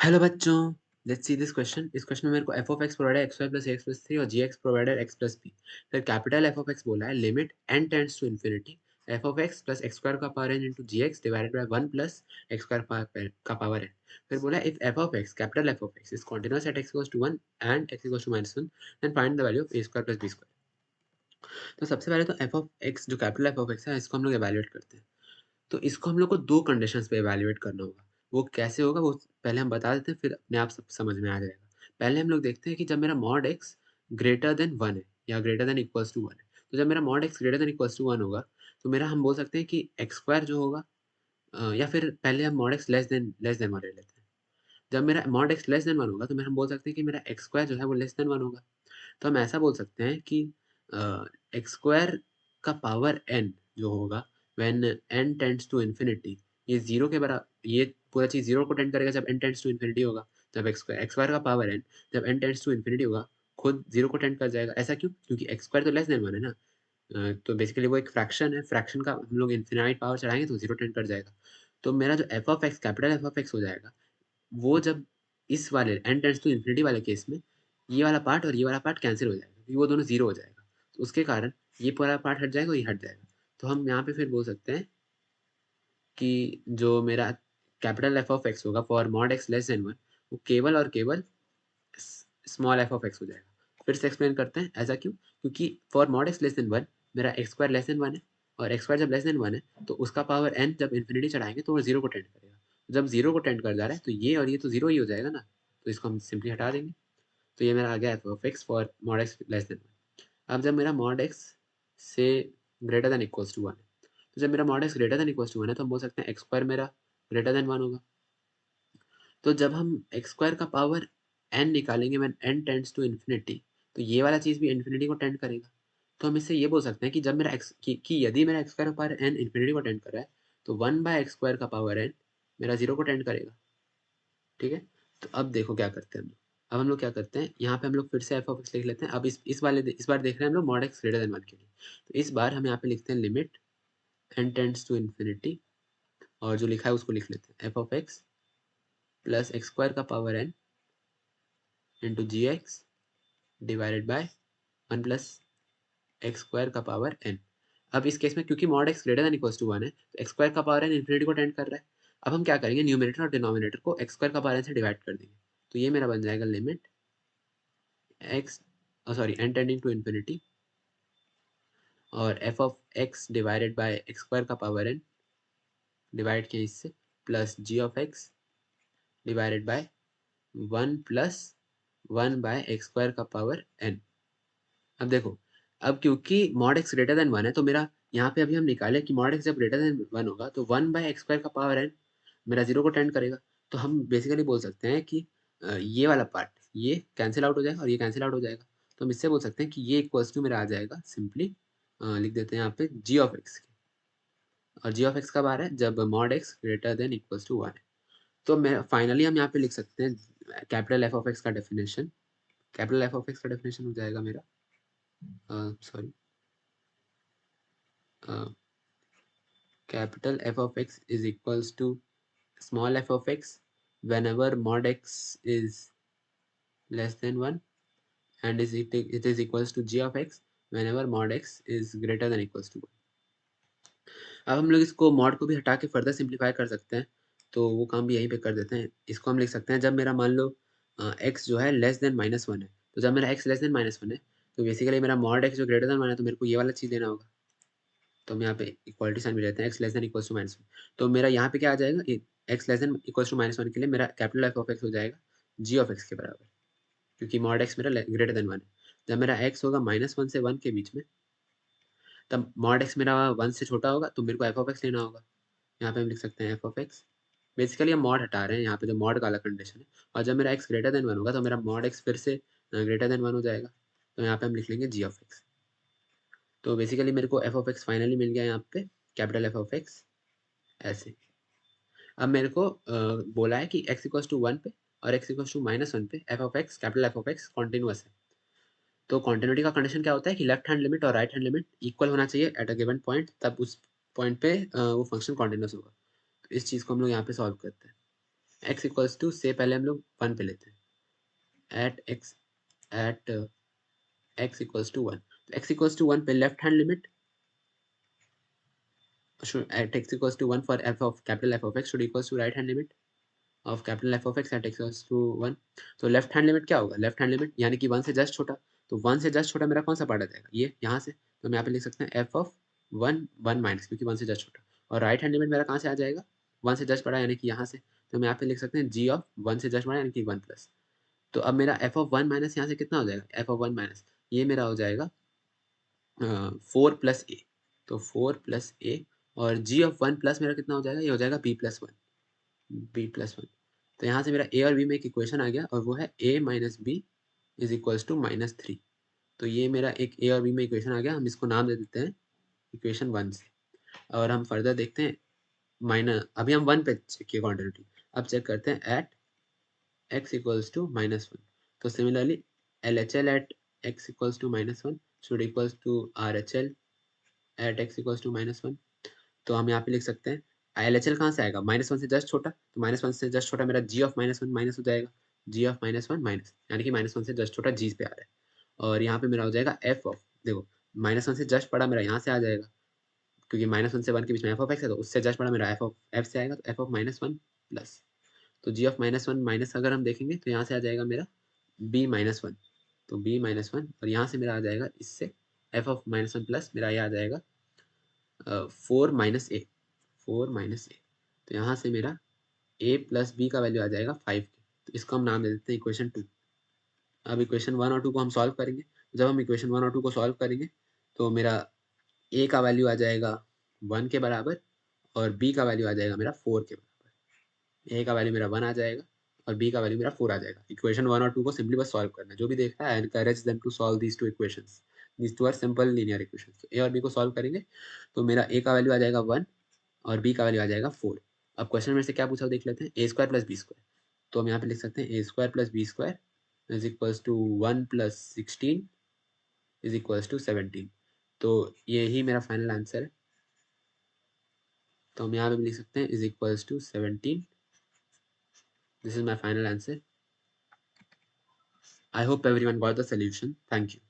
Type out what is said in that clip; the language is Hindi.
हेलो बच्चों, लेट्स सी दिस क्वेश्चन। इस क्वेश्चन में मेरे को F of X provided X Y plus X plus three और G X provided X plus B. फिर कैपिटल एफ ऑफ एक्स बोला है limit N tends to infinity F of X plus X square का power N into G X divided by one plus X square का पावर एन। फिर बोला if F of X capital F of x is continuous at x equals to one and x equals to minus one then find the value of a square plus b square. तो सबसे पहले तो एफ ऑफ एक्स जो कैपिटल एफ ऑफ एक्स है इसको हम लोग एवेल्युएट करते हैं। तो इसको हम लोग को 2 कंडीशंस पे इवैल्यूएट करना होगा। वो कैसे होगा वो पहले हम बता देते हैं, फिर अपने आप सब समझ में आ जाएगा। पहले हम लोग देखते हैं कि जब मेरा मॉड x ग्रेटर देन 1 है या ग्रेटर देन इक्वल्स टू 1 है। तो जब मेरा mod x greater than equals to 1 होगा, तो मेरा हम बोल सकते हैं कि x स्क्वायर जो होगा या फिर पहले हम मॉड x लेस देन 1 ले लेते हैं। जब मेरा मॉड x लेस देन 1 होगा, तो मेरा हम बोल सकते हैं कि मेरा x स्क्वायर जो है वो लेस देन 1 होगा। तो हम ऐसा बोल सकते हैं कि एक्स स्क्वायर का पावर n जो होगा when n tends to infinity, ये 0 के ये पूरा चीज़ 0 को टेंड करेगा जब n टेंड्स टू इन्फिनिटी होगा। जब एक्स स्क्वायर का पावर n जब n टेंड्स टू इन्फिनिटी होगा, खुद 0 को टेंड कर जाएगा। ऐसा क्यों? क्योंकि एक्स स्क्वायर तो लेस देन 1 है ना। तो बेसिकली वो एक फ्रैक्शन है, फ्रैक्शन का हम लोग इन्फिनाइट पावर चढ़ाएँगे तो 0 टेंड कर जाएगा। तो मेरा जो F of X capital F of x हो जाएगा, वो जब इस वाले n टेंड्स टू इन्फिनिटी वाले केस में ये वाला पार्ट और ये वाला पार्ट कैंसिल हो जाएगा, क्योंकि वो दोनों 0 हो जाएगा। तो उसके कारण ये पूरा पार्ट हट जाएगा और ये हट जाएगा। तो हम यहाँ पे फिर बोल सकते हैं कि जो मेरा कैपिटल एफ ऑफ एक्स होगा for mod x less than 1, वो केवल और केवल स्मॉल एफ ऑफ एक्स हो जाएगा। फिर से एक्सप्लेन करते हैं, ऐसा क्यों? क्योंकि for mod x less than 1 मेरा एक्स स्क्वायर लेस देन 1 है, और एक्स स्क्वायर जब लेस देन 1 है तो उसका पावर n जब इन्फिनिटी चढ़ाएँगे तो वो 0 को टेंड करेगा। जब 0 को टेंड कर जा रहा है तो ये और ये तो 0 ही हो जाएगा ना, तो इसको हम सिंपली हटा देंगे। तो ये मेरा आ गया f of x for mod x less than 1। अब जब मेरा मॉड एक्स से ग्रेटर देन इक्वल्स टू 1 है, तो जब मेरा mod x greater than equals to 1 है तो हम बोल सकते हैं एक्स स्क्वायर मेरा ग्रेटर देन 1 होगा। तो जब हम एक्स स्क्वायर का पावर n निकालेंगे when n tends to infinity, तो ये वाला चीज़ भी इन्फिनिटी को टेंड करेगा। तो हम इससे ये बोल सकते हैं कि जब मेरा एक्स कि यदि मेरा एक्स स्क्वायर का पावर n इन्फिनिटी को टेंड कर रहा है, तो 1 बाय एक्स स्क्वायर का पावर n मेरा 0 को टेंड करेगा। ठीक है? तो अब देखो क्या करते हैं हम लोग। अब हम लोग क्या करते हैं, यहाँ पे हम लोग फिर से एफ ऑफ एक्स लिख लेते हैं। अब इस बार देख रहे हैं हम लोग मॉड एक्स ग्रेटर देन 1 के लिए। तो इस बार हम यहाँ पे लिखते हैं limit n tends to infinity, और जो लिखा है उसको लिख लेते हैं F of X plus X square का power n into G X divided by 1 plus X square का पावर n। अब इस केस में क्योंकि mod x greater than equals to 1 है, तो एक्स स्क्वायर का पावर n इन्फिनिटी को टेंड कर रहा है। अब हम क्या करेंगे, न्यूमरेटर और डिनोमिनेटर को एक्स स्क्वायर का पावर n से डिवाइड कर देंगे। तो ये मेरा बन जाएगा limit X n tending to infinity और F of X divided by X square का पावर n डिवाइड किया इससे, plus G of X divided by 1 plus 1 by X square का पावर n। अब देखो, अब क्योंकि मॉड एक्स ग्रेटर देन 1 है, तो मेरा यहाँ पे अभी हम निकाले कि मॉड एक्स जब ग्रेटर देन 1 होगा तो 1 बाय एक्स स्क्वायर का पावर n मेरा 0 को टेंड करेगा। तो हम बेसिकली बोल सकते हैं कि ये वाला पार्ट ये कैंसिल आउट हो जाएगा और ये कैंसिल आउट हो जाएगा। तो हम इससे बोल सकते हैं कि ये इक्वल्स टू मेरा आ जाएगा सिंपली, लिख देते हैं यहाँ पे जी ऑफ एक्स। और जी ऑफ एक्स कब आ रहा है, जब mod x greater than equals to 1 है। तो मैं फाइनली हम यहाँ पे लिख सकते हैं कैपिटल एफ ऑफ एक्स का definition. Capital F of x का डेफिनेशन हो जाएगा मेरा, sorry, capital F of x is equals to small f of x whenever mod x is less than 1, and it is equals to g of x whenever mod x is greater than equals to 1। अब हम लोग इसको मॉड को भी हटा के फर्दर सिंप्लीफाई कर सकते हैं, तो वो काम भी यहीं पे कर देते हैं। इसको हम लिख सकते हैं जब मेरा मान लो x जो है लेस देन -1 है। तो जब मेरा x लेस देन -1 है, तो बेसिकली मेरा मॉड x जो ग्रेटर देन 1 है, तो मेरे को ये वाला चीज़ लेना होगा। तो हम यहाँ पे इक्वालिटी साइन में लेते हैं x less than equals to -1। तो मेरा यहाँ पे क्या आ जाएगा, x less than equals to -1 के लिए मेरा कैपिटल एफ ऑफ एक्स हो जाएगा जी ऑफ एक्स के बराबर, क्योंकि मॉड एक्स मेरा ग्रेटर देन 1 है। जब मेरा एक्स होगा -1 से 1 के बीच में, तब मॉड एक्स मेरा 1 से छोटा होगा, तो मेरे को एफ ऑफ एक्स लेना होगा। यहाँ पे हम लिख सकते हैं एफ ऑफ एक्स। बेसिकली हम मॉड हटा रहे हैं यहाँ पे, जो मॉड का अलग कंडीशन है। और जब मेरा एक्स ग्रेटर देन 1 होगा, तो मेरा मॉड एक्स फिर से ग्रेटर देन 1 हो जाएगा। तो यहाँ पे हम लिख लेंगे जी ऑफ एक्स। तो बेसिकली मेरे को एफ ऑफ एक्स फाइनली मिल गया यहाँ पे, कैपिटल एफ ऑफ एक्स ऐसे। अब मेरे को बोला है कि x इक्वल्स टू 1 पे और x इक्वल्स टू -1 पे F of X capital F of x continuous है। तो कॉन्टिन्यूटी का कंडीशन क्या होता है कि लेफ्ट हैंड लिमिट और राइट हैंड लिमिट इक्वल होना चाहिए एट अ गिवन पॉइंट, तब उस पॉइंट पे वो फंक्शन कॉन्टिन्यूअस होगा। तो इस चीज़ को हम लोग यहाँ पे सॉल्व करते हैं। x इक्वल्स टू से पहले हम लोग 1 पे लेते हैं एट x इक्वल्स टू 1। तो x इक्वल्स टू 1 पे left hand limit at x equals to 1 for f of capital F of x should equals to right hand limit of capital F of x at x equals to 1। तो लेफ्ट हैंड लिमिट क्या होगा? लेफ्ट हैंड लिमिट यानी कि 1 से जस्ट छोटा, तो 1 से जस्ट छोटा मेरा कौन सा पार्ट आ जाएगा? ये यहाँ से, तो हम यहाँ पे लिख सकते हैं f ऑफ 1 1 माइनस, क्योंकि 1 से जस्ट छोटा। और राइट हैंड लिमिट मेरा कहाँ से आ जाएगा? 1 से जस्ट बड़ा यानी कि यहाँ से, तो हम यहाँ पे लिख सकते हैं g ऑफ 1 से जस्ट बड़ा यानी कि 1 प्लस। तो अब मेरा f ऑफ 1 माइनस यहाँ से कितना हो जाएगा? f ऑफ 1 माइनस ये मेरा हो जाएगा 4 प्लस ए, तो 4 प्लस ए, और g ऑफ 1 प्लस मेरा कितना हो जाएगा? ये हो जाएगा b प्लस 1, b प्लस 1। तो यहाँ से मेरा a और b में एक इक्वेशन आ गया, और वो है a minus b is equals to -3। तो ये मेरा एक a और b में इक्वेशन आ गया, हम इसको नाम दे देते हैं इक्वेशन 1 से। और हम फर्दर देखते हैं माइनस, अभी हम 1 पे चेक किए क्वांटिटी, अब चेक करते हैं एट x इक्वल्स टू -1। तो similarly LHL at x equals to -1 should equals to RHL at x equals to -1। तो हम यहाँ पे लिख सकते हैं LHL कहाँ से आएगा? -1 से जस्ट छोटा, तो -1 से जस्ट छोटा मेरा g ऑफ -1 माइनस हो जाएगा, g ऑफ -1 माइनस, यानी कि -1 से जस्ट छोटा g पे आ रहा है। और यहाँ पे मेरा हो जाएगा f ऑफ, देखो -1 से जस्ट बड़ा मेरा यहाँ से आ जाएगा, क्योंकि -1 से 1 के बीच में f ऑफ x है, तो उससे जस्ट बड़ा मेरा f ऑफ f से आएगा, तो f ऑफ -1 प्लस, तो g ऑफ -1 माइनस अगर हम देखेंगे तो यहाँ से आ जाएगा मेरा b -1, तो b -1, और यहाँ से मेरा आ जाएगा इससे f ऑफ -1 प्लस मेरा ये आ जाएगा 4 माइनस ए, 4 माइनस ए। तो यहाँ से मेरा a प्लस बी का वैल्यू आ जाएगा 5 के, तो इसको हम नाम दे देते हैं इक्वेशन 2। अब इक्वेशन 1 और 2 को हम सॉल्व करेंगे, जब हम इक्वेशन 1 और 2 को सॉल्व करेंगे तो मेरा a का वैल्यू आ जाएगा 1 के बराबर, और b का वैल्यू आ जाएगा मेरा 4 के बराबर। a का वैल्यू मेरा 1 आ जाएगा, और b का वैल्यू मेरा 4 आ जाएगा। इक्वेशन 1 और 2 को सिंपली बस सॉल्व करना है। जो भी देख रहा है, I encourage them to solve these two equations. These two are simple linear equations. तो a और b को सॉल्व करेंगे तो मेरा a का वैल्यू आ जाएगा 1, और b का वैल्यू आ जाएगा 4। अब क्वेश्चन में से क्या पूछा देख लेते हैं, a square plus b square. तो हम यहाँ पे लिख सकते हैं a square plus b square is equals to 1 plus 16 is equals to 17। तो यही मेरा फाइनल आंसर है। तो हम यहाँ पे लिख सकते हैं is equals to 17। This is my final answer. I hope everyone got the solution. Thank you.